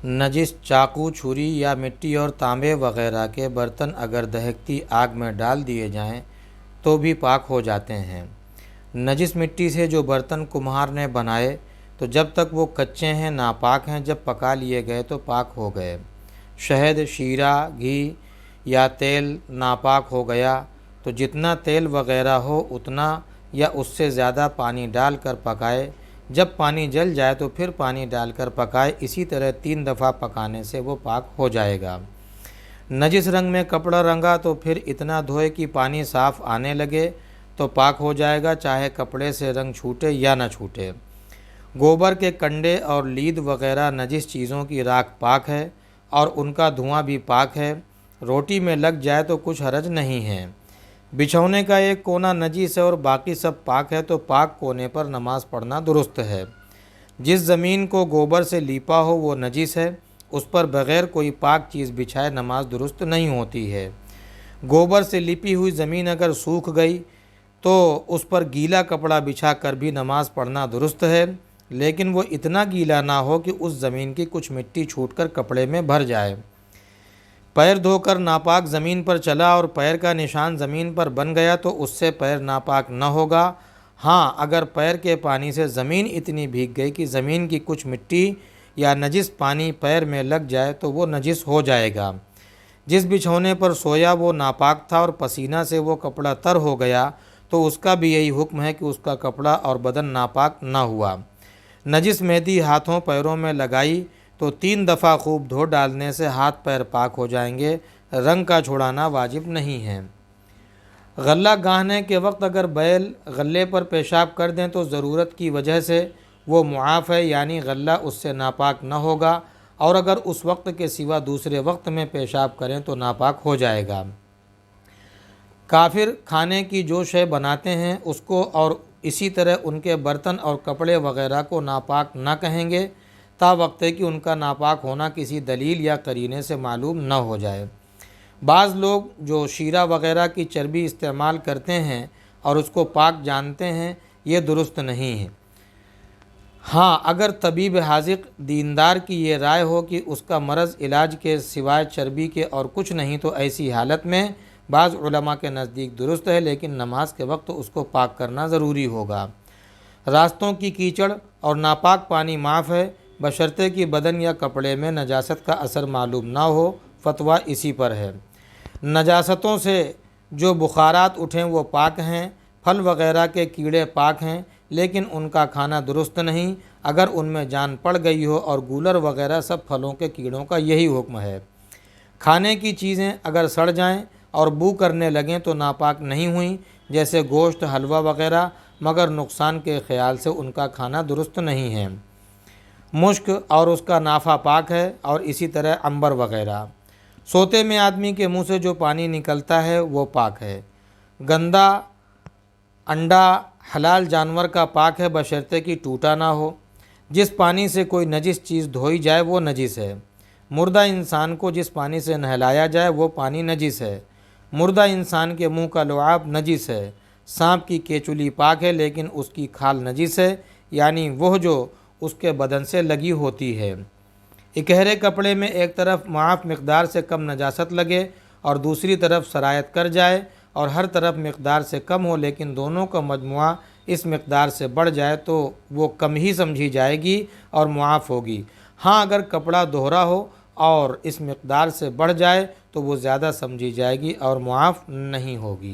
نجس چاقو، چھری یا مٹی اور تانبے وغیرہ کے برتن اگر دہکتی آگ میں ڈال دیے جائیں تو بھی پاک ہو جاتے ہیں۔ نجس مٹی سے جو برتن کمہار نے بنائے تو جب تک وہ کچے ہیں ناپاک ہیں، جب پکا لیے گئے تو پاک ہو گئے۔ شہد، شیرہ، گھی یا تیل ناپاک ہو گیا تو جتنا تیل وغیرہ ہو اتنا یا اس سے زیادہ پانی ڈال کر پکائے۔ جب پانی جل جائے تو پھر پانی ڈال کر پکائے۔ اسی طرح 3 دفعہ پکانے سے وہ پاک ہو جائے گا۔ نجس رنگ میں کپڑا رنگا تو پھر اتنا دھوئے کہ پانی صاف آنے لگے تو پاک ہو جائے گا، چاہے کپڑے سے رنگ چھوٹے یا نہ چھوٹے۔ گوبر کے کنڈے اور لید وغیرہ نجس چیزوں کی راکھ پاک ہے اور ان کا دھواں بھی پاک ہے۔ روٹی میں لگ جائے تو کچھ حرج نہیں ہے۔ بچھونے کا ایک کونا نجس ہے اور باقی سب پاک ہے تو پاک کونے پر نماز پڑھنا درست ہے۔ جس زمین کو گوبر سے لیپا ہو وہ نجس ہے، اس پر بغیر کوئی پاک چیز بچھائے نماز درست نہیں ہوتی ہے۔ گوبر سے لیپی ہوئی زمین اگر سوکھ گئی تو اس پر گیلا کپڑا بچھا کر بھی نماز پڑھنا درست ہے، لیکن وہ اتنا گیلا نہ ہو کہ اس زمین کی کچھ مٹی چھوٹ کر کپڑے میں بھر جائے۔ پیر دھو کر ناپاک زمین پر چلا اور پیر کا نشان زمین پر بن گیا تو اس سے پیر ناپاک نہ ہوگا۔ ہاں، اگر پیر کے پانی سے زمین اتنی بھیگ گئی کہ زمین کی کچھ مٹی یا نجس پانی پیر میں لگ جائے تو وہ نجس ہو جائے گا۔ جس بچھونے پر سویا وہ ناپاک تھا اور پسینہ سے وہ کپڑا تر ہو گیا تو اس کا بھی یہی حکم ہے کہ اس کا کپڑا اور بدن ناپاک نہ ہوا۔ نجس مہندی ہاتھوں پیروں میں لگائی تو 3 دفعہ خوب دھو ڈالنے سے ہاتھ پیر پاک ہو جائیں گے۔ رنگ کا چھڑانا واجب نہیں ہے۔ غلہ گاہنے کے وقت اگر بیل غلے پر پیشاب کر دیں تو ضرورت کی وجہ سے وہ معاف ہے، یعنی غلہ اس سے ناپاک نہ ہوگا، اور اگر اس وقت کے سوا دوسرے وقت میں پیشاب کریں تو ناپاک ہو جائے گا۔ کافر کھانے کی جو شے بناتے ہیں اس کو اور اسی طرح ان کے برتن اور کپڑے وغیرہ کو ناپاک نہ کہیں گے تا وقت کہ ان کا ناپاک ہونا کسی دلیل یا قرینے سے معلوم نہ ہو جائے۔ بعض لوگ جو شیرہ وغیرہ کی چربی استعمال کرتے ہیں اور اس کو پاک جانتے ہیں، یہ درست نہیں ہے۔ ہاں، اگر طبیب حاذق دیندار کی یہ رائے ہو کہ اس کا مرض علاج کے سوائے چربی کے اور کچھ نہیں تو ایسی حالت میں بعض علماء کے نزدیک درست ہے، لیکن نماز کے وقت اس کو پاک کرنا ضروری ہوگا۔ راستوں کی کیچڑ اور ناپاک پانی معاف ہے، بشرطے کہ بدن یا کپڑے میں نجاست کا اثر معلوم نہ ہو۔ فتویٰ اسی پر ہے۔ نجاستوں سے جو بخارات اٹھیں وہ پاک ہیں۔ پھل وغیرہ کے کیڑے پاک ہیں لیکن ان کا کھانا درست نہیں اگر ان میں جان پڑ گئی ہو، اور گولر وغیرہ سب پھلوں کے کیڑوں کا یہی حکم ہے۔ کھانے کی چیزیں اگر سڑ جائیں اور بو کرنے لگیں تو ناپاک نہیں ہوئیں، جیسے گوشت، حلوہ وغیرہ، مگر نقصان کے خیال سے ان کا کھانا درست نہیں ہے۔ مشک اور اس کا نافع پاک ہے، اور اسی طرح عنبر وغیرہ۔ سوتے میں آدمی کے منہ سے جو پانی نکلتا ہے وہ پاک ہے۔ گندا انڈا حلال جانور کا پاک ہے بشرطے کہ ٹوٹا نہ ہو۔ جس پانی سے کوئی نجس چیز دھوئی جائے وہ نجس ہے۔ مردہ انسان کو جس پانی سے نہلایا جائے وہ پانی نجس ہے۔ مردہ انسان کے منہ کا لعاب نجس ہے۔ سانپ کی کیچلی پاک ہے لیکن اس کی کھال نجس ہے، یعنی وہ جو اس کے بدن سے لگی ہوتی ہے۔ اکہرے کپڑے میں ایک طرف معاف مقدار سے کم نجاست لگے اور دوسری طرف سرایت کر جائے، اور ہر طرف مقدار سے کم ہو لیکن دونوں کا مجموعہ اس مقدار سے بڑھ جائے تو وہ کم ہی سمجھی جائے گی اور معاف ہوگی۔ ہاں، اگر کپڑا دوہرا ہو اور اس مقدار سے بڑھ جائے تو وہ زیادہ سمجھی جائے گی اور معاف نہیں ہوگی۔